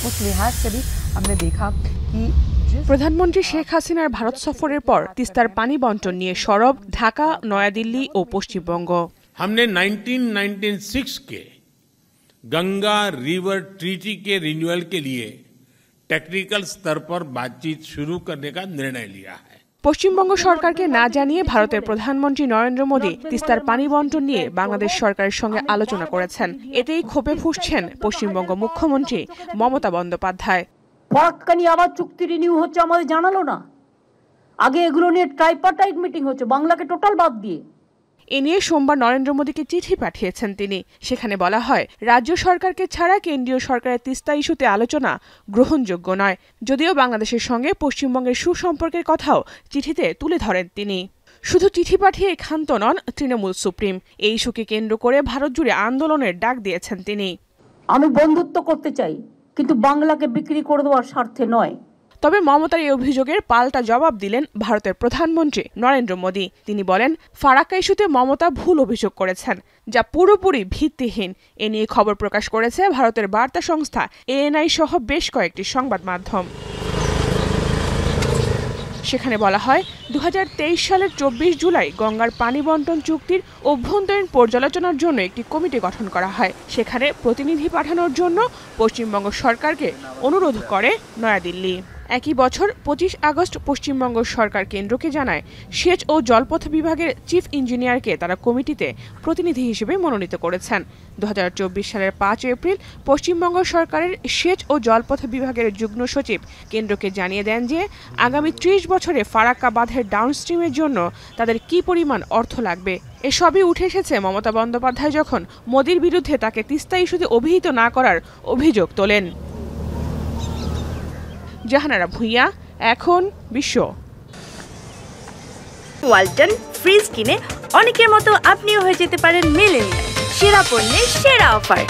उस लिहाज से भी हमने देखा कि প্রধানমন্ত্রী শেখ হাসিনার ভারত সফরের পর তিস্তার পানি বণ্টন নিয়ে সরব ঢাকা, নয়াদিল্লি ও পশ্চিমবঙ্গ। हमने 1996 के गंगा रिवर ट्रीटी के रिन्यूअल के लिए टेक्निकल स्तर पर बातचीत शुरू करने का निर्णय लिया है। পশ্চিমবঙ্গ সরকারকে না জানিয়ে ভারতের প্রধানমন্ত্রী নরেন্দ্র মোদী তিস্তার পানি বণ্টন নিয়ে বাংলাদেশ সরকারের সঙ্গে আলোচনা করেছেন। এতেই ক্ষোভে ফুঁসছেন পশ্চিমবঙ্গ মুখ্যমন্ত্রী মমতা বন্দ্যোপাধ্যায়। ফরাক্কানি আবার চুক্তি রিনিউ হচ্ছে, আমাদের জানালো না। আগে এগুলো নিয়ে ট্রাইপার্টাইট মিটিং হচ্ছে, বাংলাকে টোটাল বাদ দিয়ে। এ নিয়ে সোমবার নরেন্দ্র মোদীকে চিঠি পাঠিয়েছেন তিনি। সেখানে বলা হয়, রাজ্য সরকারকে ছাড়া কেন্দ্রীয় সরকারের তিস্তা ইস্যুতে আলোচনা গ্রহণযোগ্য নয়। যদিও বাংলাদেশের সঙ্গে পশ্চিমবঙ্গের সুসম্পর্কের কথাও চিঠিতে তুলে ধরেন তিনি। শুধু চিঠি পাঠিয়ে ক্ষান্ত নন তৃণমূল সুপ্রিম। এই ইস্যুকে কেন্দ্র করে ভারত জুড়ে আন্দোলনের ডাক দিয়েছেন তিনি। আমি বন্ধুত্ব করতে চাই, কিন্তু বাংলাকে বিক্রি করে দেওয়ার স্বার্থে নয়। তবে মমতার এই অভিযোগের পাল্টা জবাব দিলেন ভারতের প্রধানমন্ত্রী নরেন্দ্র মোদী। তিনি বলেন, ফারাক্কা ইস্যুতে মমতা ভুল অভিযোগ করেছেন, যা পুরোপুরি ভিত্তিহীন। এ নিয়ে খবর প্রকাশ করেছে ভারতের বার্তা সংস্থা ANI সহ বেশ কয়েকটি সংবাদ মাধ্যম। সেখানে বলা হয়, 2023 সালের 24 জুলাই গঙ্গার পানি বণ্টন চুক্তির অভ্যন্তরীণ পর্যালোচনার জন্য একটি কমিটি গঠন করা হয়। সেখানে প্রতিনিধি পাঠানোর জন্য পশ্চিমবঙ্গ সরকারকে অনুরোধ করে নয়াদিল্লি। একই বছর 25 আগস্ট পশ্চিমবঙ্গ সরকার কেন্দ্রকে জানায়, সেচ ও জলপথ বিভাগের চিফ ইঞ্জিনিয়ারকে তারা কমিটিতে প্রতিনিধি হিসেবে মনোনীত করেছেন। 2024 সালের 5 এপ্রিল পশ্চিমবঙ্গ সরকারের সেচ ও জলপথ বিভাগের যুগ্ম সচিব কেন্দ্রকে জানিয়ে দেন যে আগামী 30 বছরে ফারাক্কা বাঁধের ডাউনস্ট্রিমের জন্য তাদের কী পরিমাণ অর্থ লাগবে। এসবই উঠে এসেছে মমতা বন্দ্যোপাধ্যায় যখন মোদির বিরুদ্ধে তাকে তিস্তা ইস্যুতে অভিহিত না করার অভিযোগ তোলেন। জাহানারা ভুঁইয়া, এখন বিশ্ব। ওয়ালটন ফ্রিজ কিনে অনেকের মতো আপনিও হয়ে যেতে পারেন মিলেনিয়াল। সেরা পণ্যের সেরা অফার।